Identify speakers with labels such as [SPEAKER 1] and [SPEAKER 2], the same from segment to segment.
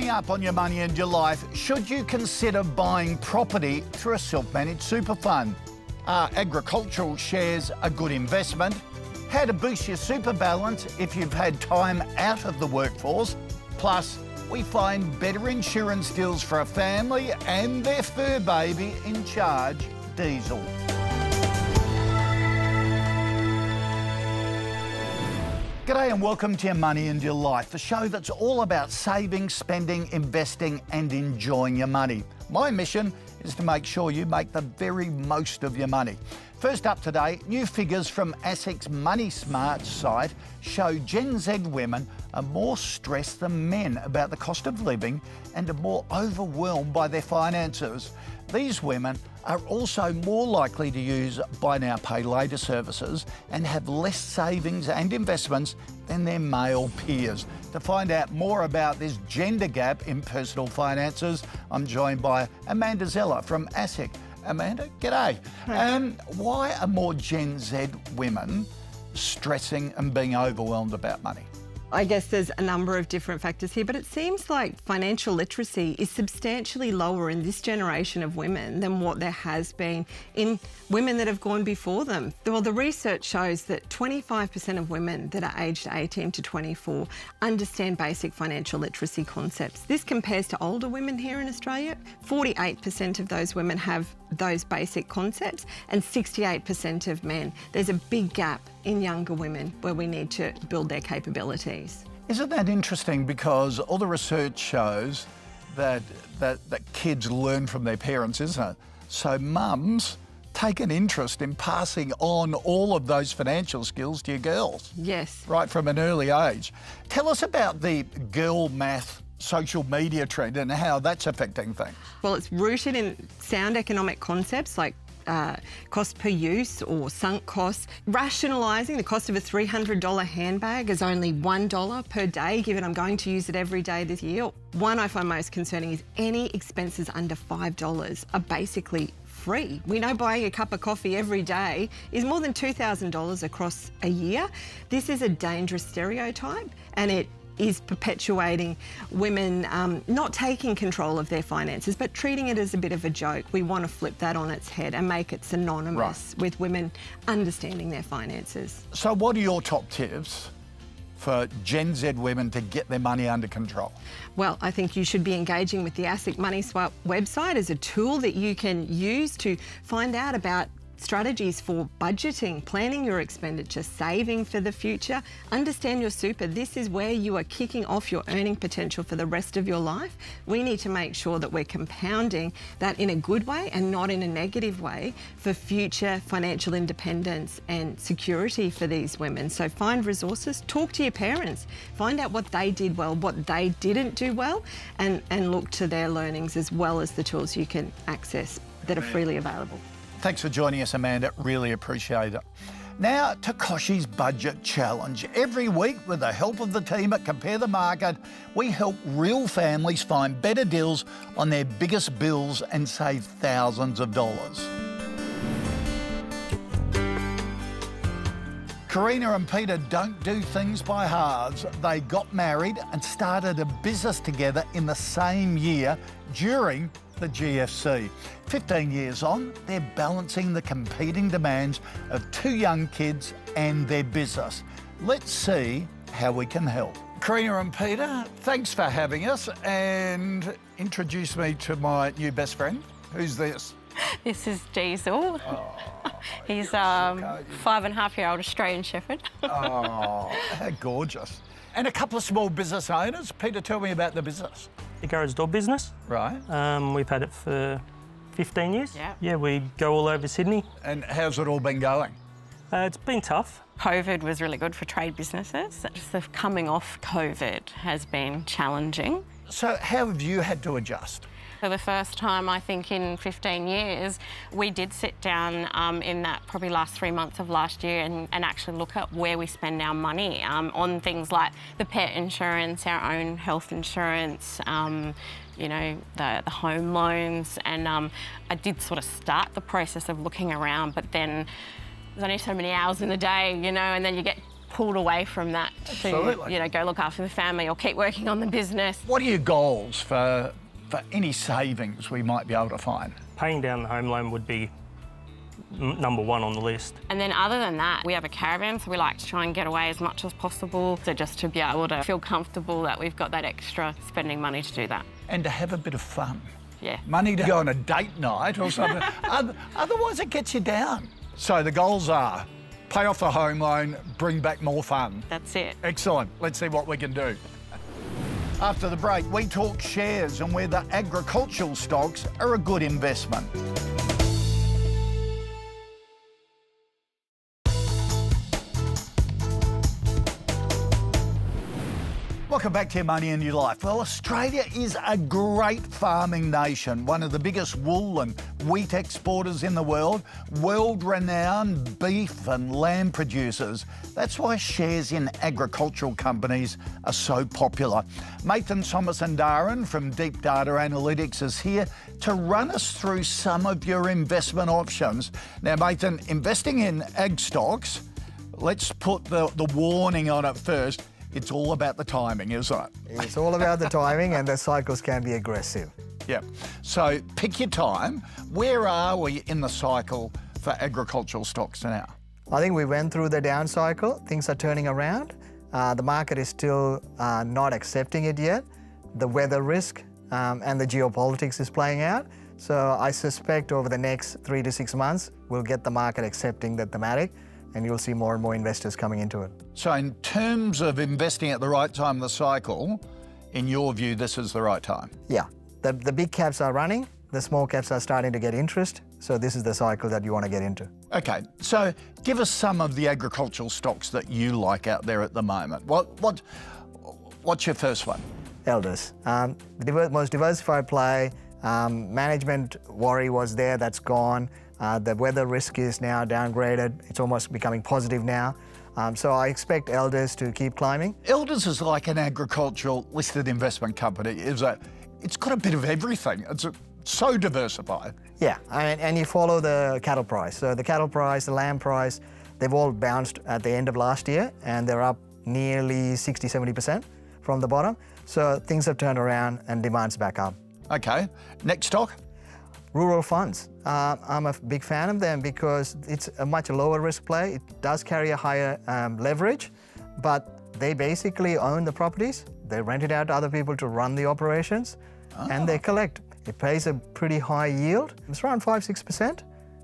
[SPEAKER 1] Coming up on Your Money and Your Life, should you consider buying property through a self-managed super fund? Are agricultural shares a good investment? How to boost your super balance if you've had time out of the workforce? Plus, we find better insurance deals for a family and their fur baby in charge, Diesel. G'day and welcome to Your Money and Your Life, the show that's all about saving, spending, investing and enjoying your money. My mission is to make sure you make the very most of your money. First up today, new figures from ASIC's Money Smart site show Gen Z women are more stressed than men about the cost of living and are more overwhelmed by their finances. These women are also more likely to use buy now, pay later services and have less savings and investments than their male peers. To find out more about this gender gap in personal finances, I'm joined by Amanda Zella from ASIC. Amanda, g'day. Why are more Gen Z women stressing and being overwhelmed about money?
[SPEAKER 2] I guess there's a number of different factors here, but it seems like financial literacy is substantially lower in this generation of women than what there has been in women that have gone before them. Well, the research shows that 25% of women that are aged 18 to 24 understand basic financial literacy concepts. This compares to older women here in Australia. 48% of those women have those basic concepts and 68% of men. There's a big gap in younger women where we need to build their capabilities.
[SPEAKER 1] Isn't that interesting? Because all the research shows that kids learn from their parents, isn't it? So mums take an interest in passing on all of those financial skills to your girls.
[SPEAKER 2] Yes.
[SPEAKER 1] Right from an early age. Tell us about the girl math social media trend and how that's affecting things.
[SPEAKER 2] Well, it's rooted in sound economic concepts like cost per use or sunk costs. Rationalising the cost of a $300 handbag as only $1 per day, given I'm going to use it every day this year. One I find most concerning is any expenses under $5 are basically free. We know buying a cup of coffee every day is more than $2,000 across a year. This is a dangerous stereotype and it is perpetuating women not taking control of their finances but treating it as a bit of a joke. We want to flip that on its head and make it synonymous with women understanding their finances.
[SPEAKER 1] So what are your top tips for Gen Z women to get their money under control?
[SPEAKER 2] Well, I think you should be engaging with the ASIC Money Swap website as a tool that you can use to find out about strategies for budgeting, planning your expenditure, saving for the future. Understand your super. This is where you are kicking off your earning potential for the rest of your life. We need to make sure that we're compounding that in a good way and not in a negative way for future financial independence and security for these women. So find resources, talk to your parents, find out what they did well, what they didn't do well, and look to their learnings as well as the tools you can access that are freely available.
[SPEAKER 1] Thanks for joining us, Amanda. Really appreciate it. Now to Kochie's Budget Challenge. Every week, with the help of the team at Compare the Market, we help real families find better deals on their biggest bills and save thousands of dollars. Kina and Peter don't do things by halves. They got married and started a business together in the same year during the GFC. 15 years on, they're balancing the competing demands of two young kids and their business. Let's see how we can help. Kina and Peter, thanks for having us, and introduce me to my new best friend. Who's this?
[SPEAKER 3] This is Diesel.
[SPEAKER 1] Oh,
[SPEAKER 3] He's 5.5-year-old Australian Shepherd.
[SPEAKER 1] Oh, how gorgeous. And a couple of small business owners. Peter, tell me about the business.
[SPEAKER 4] The garage door business.
[SPEAKER 1] Right.
[SPEAKER 4] We've had it for 15 years.
[SPEAKER 3] Yeah.
[SPEAKER 4] Yeah, we go all over Sydney.
[SPEAKER 1] And how's it all been going?
[SPEAKER 4] It's been tough.
[SPEAKER 3] COVID was really good for trade businesses. Just the coming off COVID has been challenging.
[SPEAKER 1] So how have you had to adjust?
[SPEAKER 3] For the first time, I think, in 15 years, we did sit down in that probably last 3 months of last year and actually look at where we spend our money on things like the pet insurance, our own health insurance, you know, the home loans. And I did sort of start the process of looking around, but then there's only so many hours in the day, you know, and then you get pulled away from that
[SPEAKER 1] Absolutely.
[SPEAKER 3] to, you know, go look after the family or keep working on the business.
[SPEAKER 1] What are your goals for any savings we might be able to find?
[SPEAKER 4] Paying down the home loan would be number one on the list.
[SPEAKER 3] And then other than that, we have a caravan, so we like to try and get away as much as possible. So just to be able to feel comfortable that we've got that extra spending money to do that.
[SPEAKER 1] And to have a bit of fun.
[SPEAKER 3] Yeah.
[SPEAKER 1] Money to go on a date night or something. Otherwise it gets you down. So the goals are pay off the home loan, bring back more fun.
[SPEAKER 3] That's it.
[SPEAKER 1] Excellent. Let's see what we can do. After the break, we talk shares and whether agricultural stocks are a good investment. Welcome back to Your Money and Your Life. Well, Australia is a great farming nation, one of the biggest wool and wheat exporters in the world, world-renowned beef and lamb producers. That's why shares in agricultural companies are so popular. Mathan Somasundaran from Deep Data Analytics is here to run us through some of your investment options. Now, Mathan, investing in ag stocks, let's put the warning on it first. It's all about the timing, isn't it?
[SPEAKER 5] It's all about the timing, and the cycles can be aggressive.
[SPEAKER 1] Yeah. So pick your time. Where are we in the cycle for agricultural stocks now?
[SPEAKER 5] I think we went through the down cycle. Things are turning around. The market is still not accepting it yet. The weather risk and the geopolitics is playing out. So I suspect over the next 3 to 6 months, we'll get the market accepting the thematic, and you'll see more and more investors coming into it.
[SPEAKER 1] So in terms of investing at the right time of the cycle, in your view, this is the right time?
[SPEAKER 5] Yeah, the big caps are running, the small caps are starting to get interest, so this is the cycle that you want to get into.
[SPEAKER 1] Okay, so give us some of the agricultural stocks that you like out there at the moment. What's your first one?
[SPEAKER 5] Elders, the most diversified play. Management worry was there, that's gone. The weather risk is now downgraded. It's almost becoming positive now. So I expect Elders to keep climbing.
[SPEAKER 1] Elders is like an agricultural listed investment company. It's got a bit of everything. It's so diversified.
[SPEAKER 5] Yeah, and you follow the cattle price. So the cattle price, the lamb price, they've all bounced at the end of last year, and they're up nearly 60-70% from the bottom. So things have turned around and demand's back up.
[SPEAKER 1] Okay, next stock?
[SPEAKER 5] Rural funds. I'm a big fan of them because it's a much lower risk play. It does carry a higher leverage, but they basically own the properties. They rent it out to other people to run the operations, and they collect. It pays a pretty high yield. It's around 5-6%,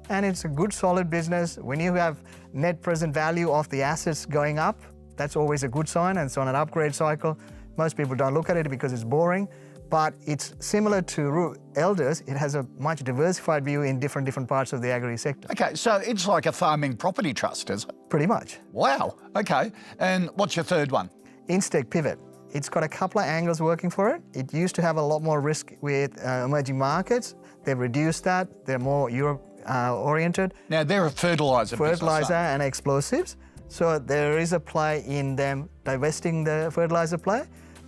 [SPEAKER 5] and it's a good solid business. When you have net present value of the assets going up, that's always a good sign, and it's on an upgrade cycle. Most people don't look at it because it's boring, but it's similar to Elders. It has a much diversified view in different parts of the agri sector.
[SPEAKER 1] Okay, so it's like a farming property trust, is it?
[SPEAKER 5] Pretty much.
[SPEAKER 1] Wow, okay. And what's your third one?
[SPEAKER 5] Instack Pivot. It's got a couple of angles working for it. It used to have a lot more risk with emerging markets. They've reduced that. They're more Europe oriented.
[SPEAKER 1] Now, they're a fertiliser business.
[SPEAKER 5] Fertiliser and explosives. So there is a play in them divesting the fertiliser play.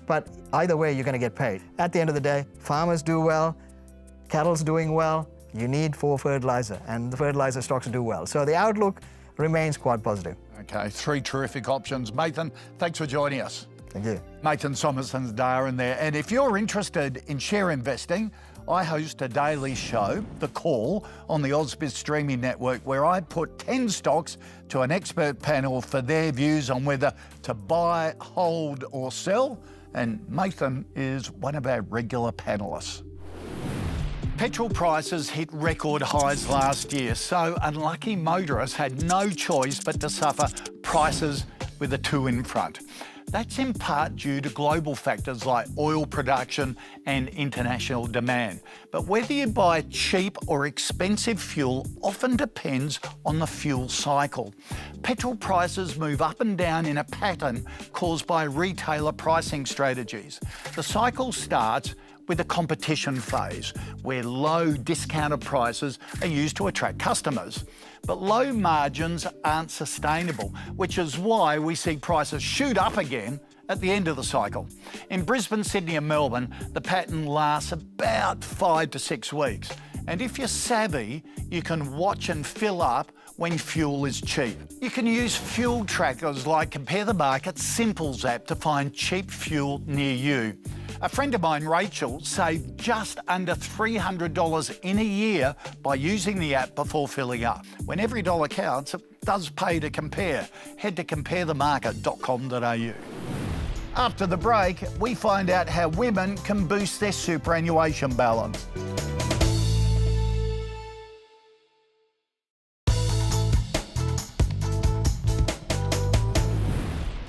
[SPEAKER 5] But either way, you're going to get paid. At the end of the day, farmers do well, cattle's doing well, you need for fertiliser, and the fertiliser stocks do well. So the outlook remains quite positive.
[SPEAKER 1] Okay, 3 terrific options. Mathan, thanks for joining us.
[SPEAKER 5] Thank you.
[SPEAKER 1] Mathan Somasundaran there. And if you're interested in share investing, I host a daily show, The Call, on the Ausbiz streaming network, where I put 10 stocks to an expert panel for their views on whether to buy, hold or sell. And Mathan is one of our regular panellists. Petrol prices hit record highs last year, so unlucky motorists had no choice but to suffer prices with a 2 in front. That's in part due to global factors like oil production and international demand. But whether you buy cheap or expensive fuel often depends on the fuel cycle. Petrol prices move up and down in a pattern caused by retailer pricing strategies. The cycle starts with a competition phase, where low discounted prices are used to attract customers. But low margins aren't sustainable, which is why we see prices shoot up again at the end of the cycle. In Brisbane, Sydney and Melbourne, the pattern lasts about 5 to 6 weeks. And if you're savvy, you can watch and fill up when fuel is cheap. You can use fuel trackers like Compare the Market Simples app to find cheap fuel near you. A friend of mine, Rachel, saved just under $300 in a year by using the app before filling up. When every dollar counts, it does pay to compare. Head to comparethemarket.com.au. After the break, we find out how women can boost their superannuation balance.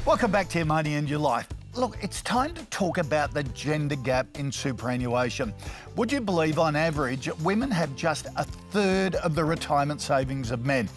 [SPEAKER 1] Welcome back to Your Money and Your Life. Look, it's time to talk about the gender gap in superannuation. Would you believe, on average, women have just a third of the retirement savings of men?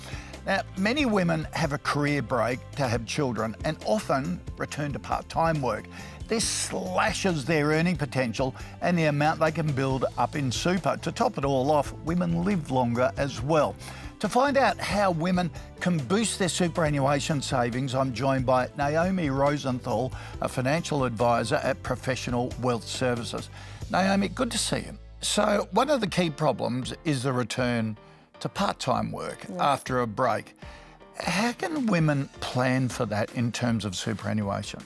[SPEAKER 1] Now, many women have a career break to have children and often return to part-time work. This slashes their earning potential and the amount they can build up in super. To top it all off, women live longer as well. To find out how women can boost their superannuation savings, I'm joined by Naomi Rosenthal, a financial advisor at Professional Wealth Services. Naomi, good to see you. So one of the key problems is the return to part-time work after a break. How can women plan for that in terms of superannuation?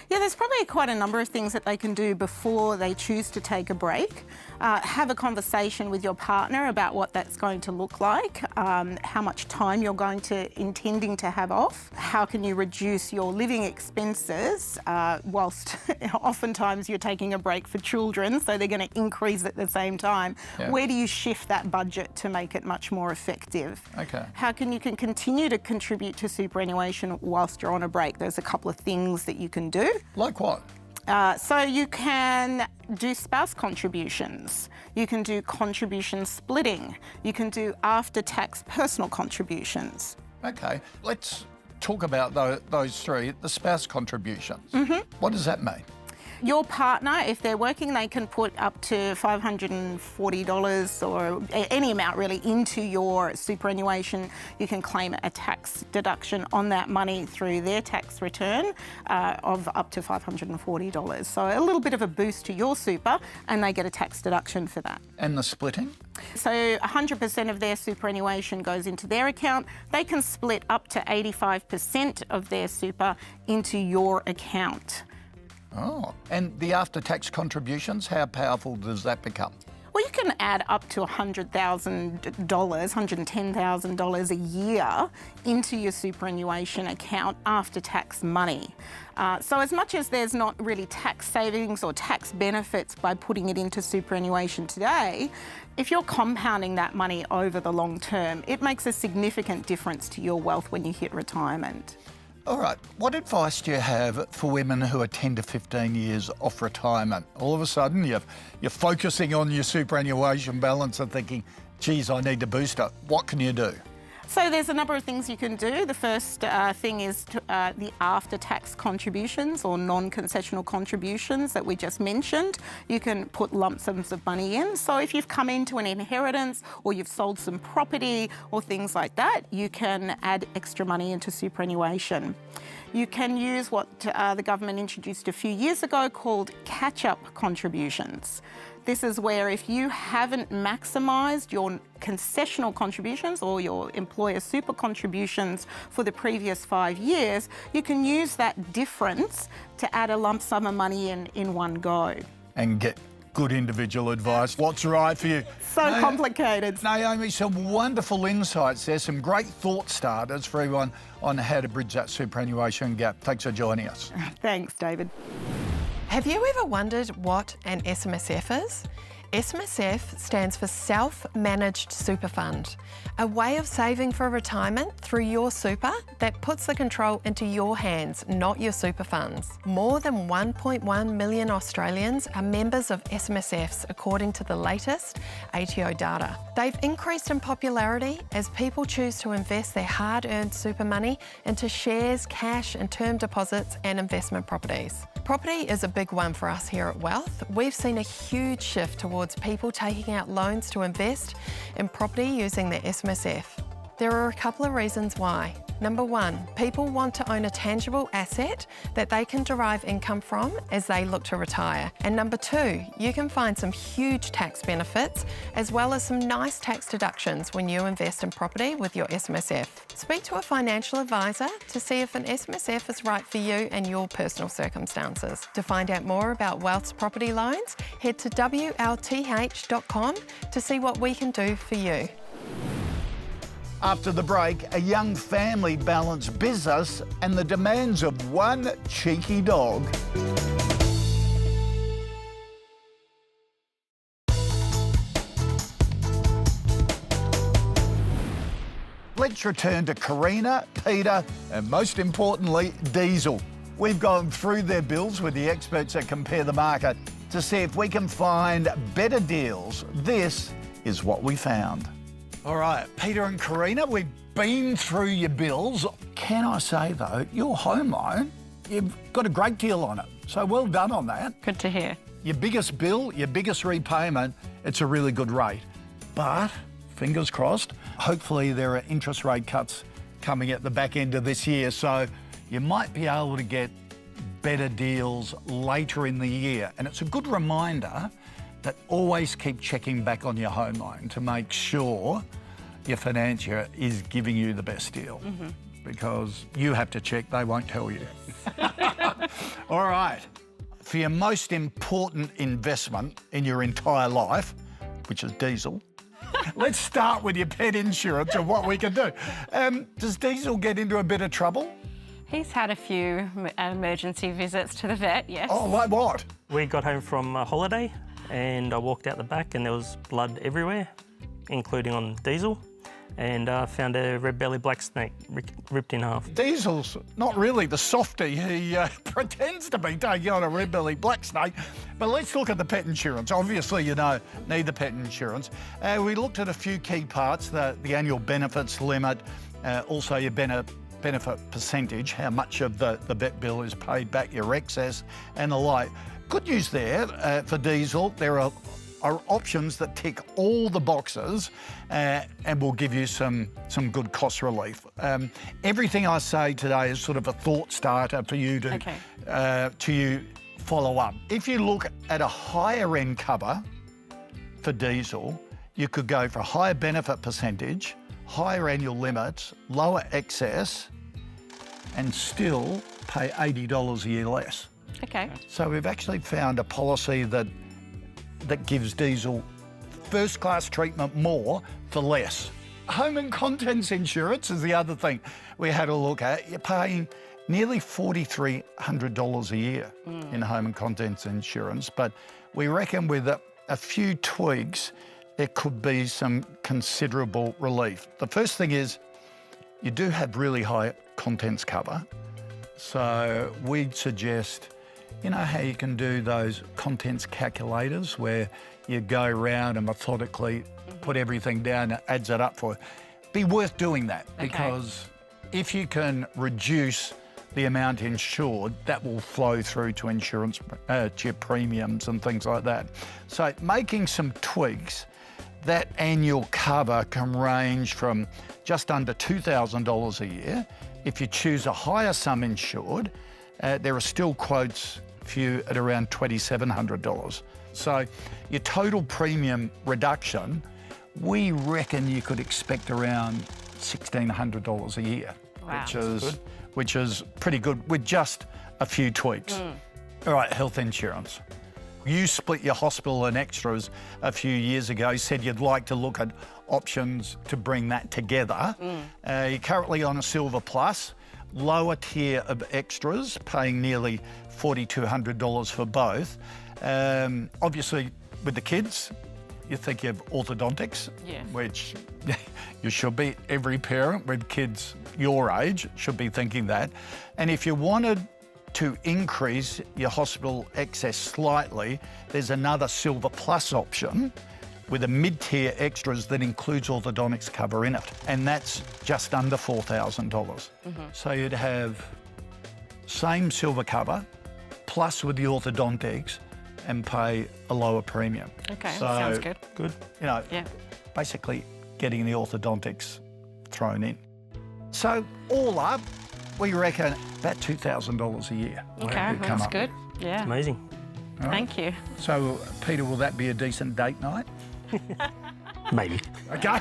[SPEAKER 6] Yeah, there's probably quite a number of things that they can do before they choose to take a break. Have a conversation with your partner about what that's going to look like, how much time you're intending to have off, how can you reduce your living expenses whilst oftentimes you're taking a break for children, so they're going to increase at the same time.
[SPEAKER 1] Yeah.
[SPEAKER 6] Where do you shift that budget to make it much more effective?
[SPEAKER 1] Okay.
[SPEAKER 6] How can you continue to contribute to superannuation whilst you're on a break? There's a couple of things that you can do.
[SPEAKER 1] Like what?
[SPEAKER 6] So you can do spouse contributions, you can do contribution splitting, you can do after-tax personal contributions.
[SPEAKER 1] Okay, let's talk about those three. The spouse contributions. What does that mean?
[SPEAKER 6] Your partner, if they're working, they can put up to $540 or any amount really into your superannuation. You can claim a tax deduction on that money through their tax return of up to $540. So a little bit of a boost to your super, and they get a tax deduction for that.
[SPEAKER 1] And the splitting?
[SPEAKER 6] So 100% of their superannuation goes into their account. They can split up to 85% of their super into your account.
[SPEAKER 1] Oh, and the after-tax contributions, how powerful does that become?
[SPEAKER 6] Well, you can add up to $100,000, $110,000 a year into your superannuation account after tax money. So as much as there's not really tax savings or tax benefits by putting it into superannuation today, if you're compounding that money over the long term, it makes a significant difference to your wealth when you hit retirement.
[SPEAKER 1] All right, what advice do you have for women who are 10 to 15 years off retirement? All of a sudden, you're focusing on your superannuation balance and thinking, geez, I need to boost it. What can you do?
[SPEAKER 6] So there's a number of things you can do. The first thing is the after-tax contributions or non-concessional contributions that we just mentioned. You can put lump sums of money in. So if you've come into an inheritance or you've sold some property or things like that, you can add extra money into superannuation. You can use what the government introduced a few years ago called catch-up contributions. This is where if you haven't maximised your concessional contributions or your employer super contributions for the previous 5 years, you can use that difference to add a lump sum of money in one go.
[SPEAKER 1] And get good individual advice. What's right for you?
[SPEAKER 6] So complicated.
[SPEAKER 1] Naomi, some wonderful insights there, some great thought starters for everyone on how to bridge that superannuation gap. Thanks for joining us.
[SPEAKER 6] Thanks, David.
[SPEAKER 7] Have you ever wondered what an SMSF is? SMSF stands for Self-Managed Super Fund, a way of saving for retirement through your super that puts the control into your hands, not your super funds. More than 1.1 million Australians are members of SMSFs according to the latest ATO data. They've increased in popularity as people choose to invest their hard-earned super money into shares, cash and term deposits and investment properties. Property is a big one for us here at Wealth. We've seen a huge shift towards people taking out loans to invest in property using the SMSF. There are a couple of reasons why. Number one, people want to own a tangible asset that they can derive income from as they look to retire. And number two, you can find some huge tax benefits as well as some nice tax deductions when you invest in property with your SMSF. Speak to a financial advisor to see if an SMSF is right for you and your personal circumstances. To find out more about Wealth's property loans, head to WLTH.com to see what we can do for you.
[SPEAKER 1] After the break, a young family balance business and the demands of one cheeky dog. Let's return to Karina, Peter, and most importantly, Diesel. We've gone through their bills with the experts that compare the market to see if we can find better deals. This is what we found. All right, Peter and Karina, we've been through your bills. Can I say, though, your home loan, you've got a great deal on it. So well done on that.
[SPEAKER 3] Good to hear.
[SPEAKER 1] Your biggest bill, your biggest repayment, it's a really good rate. But, fingers crossed, hopefully there are interest rate cuts coming at the back end of this year. So you might be able to get better deals later in the year. And it's a good reminder that always keep checking back on your home loan to make sure your financier is giving you the best deal. Because you have to check, they won't tell you. All right, for your most important investment in your entire life, which is Diesel, let's start with your pet insurance and what we can do. Does Diesel get into a bit of trouble?
[SPEAKER 3] He's had a few emergency visits to the vet, yes.
[SPEAKER 1] Oh, like what?
[SPEAKER 4] We got home from a holiday and I walked out the back and there was blood everywhere, including on Diesel, and found a red-bellied black snake ripped in half.
[SPEAKER 1] Diesel's not really the softie he pretends to be, taking on a red-bellied black snake. But let's look at the pet insurance. Obviously, you know, need the pet insurance. We looked at a few key parts, the annual benefits limit, also your benefit percentage, how much of the vet bill is paid back, your excess and the like. Good news there for Diesel, there are options that tick all the boxes and will give you some good cost relief. Everything I say today is sort of a thought starter for you to follow up. If you look at a higher end cover for Diesel, you could go for a higher benefit percentage, higher annual limits, lower excess, and still pay $80 a year less.
[SPEAKER 3] Okay.
[SPEAKER 1] So we've actually found a policy that gives Diesel first-class treatment more for less. Home and contents insurance is the other thing we had a look at. You're paying nearly $4,300 a year in home and contents insurance, but we reckon with a few tweaks, there could be some considerable relief. The first thing is you do have really high contents cover, so we'd suggest, you know how you can do those contents calculators where you go around and methodically put everything down and adds it up for you? Be worth doing that, because if you can reduce the amount insured, that will flow through to insurance, to your premiums and things like that. So making some tweaks, that annual cover can range from just under $2,000 a year. If you choose a higher sum insured, there are still quotes for you at around $2,700. So your total premium reduction, we reckon you could expect around $1,600 a year,
[SPEAKER 3] Wow.
[SPEAKER 1] which is pretty good with just a few tweaks. All right, health insurance. You split your hospital and extras a few years ago, said you'd like to look at options to bring that together. You're currently on a Silver Plus, lower tier of extras, paying nearly $4,200 for both. Obviously, with the kids, you think you have orthodontics, which you should be. Every parent with kids your age should be thinking that. And if you wanted to increase your hospital excess slightly, there's another Silver Plus option with a mid-tier extras that includes orthodontics cover in it, and that's just under $4,000. So you'd have same silver cover, plus with the orthodontics, and pay a lower premium.
[SPEAKER 3] Okay,
[SPEAKER 1] so,
[SPEAKER 3] sounds good.
[SPEAKER 4] Good.
[SPEAKER 1] You know, basically getting the orthodontics thrown in. So all up, we reckon about $2,000 a year.
[SPEAKER 3] Okay,
[SPEAKER 1] we've come
[SPEAKER 3] that's
[SPEAKER 1] up
[SPEAKER 3] good. Yeah.
[SPEAKER 4] Amazing.
[SPEAKER 3] Thank you.
[SPEAKER 1] So, Peter, will that be a decent date night?
[SPEAKER 4] Maybe.
[SPEAKER 1] Okay.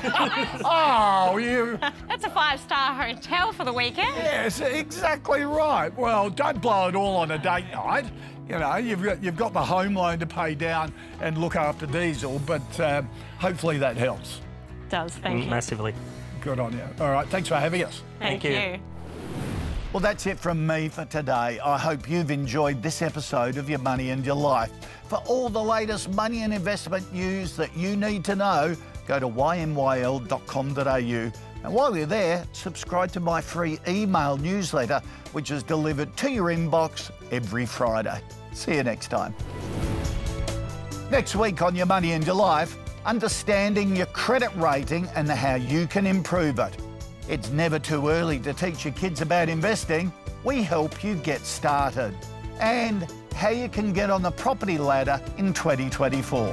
[SPEAKER 1] Oh, you...
[SPEAKER 3] That's a 5-star hotel for the weekend.
[SPEAKER 1] Yes, exactly right. Well, don't blow it all on a date night. You know, you've got the home loan to pay down and look after diesel, but hopefully that helps.
[SPEAKER 3] Does, thank you.
[SPEAKER 4] Massively.
[SPEAKER 1] Good on you. All right, thanks for having us.
[SPEAKER 3] Thank
[SPEAKER 4] you.
[SPEAKER 3] you.
[SPEAKER 1] Well, that's it from me for today. I hope you've enjoyed this episode of Your Money and Your Life. For all the latest money and investment news that you need to know, go to ymyl.com.au. And while you're there, subscribe to my free email newsletter, which is delivered to your inbox every Friday. See you next time. Next week on Your Money and Your Life, understanding your credit rating and how you can improve it. It's never too early to teach your kids about investing. We help you get started. And how you can get on the property ladder in 2024.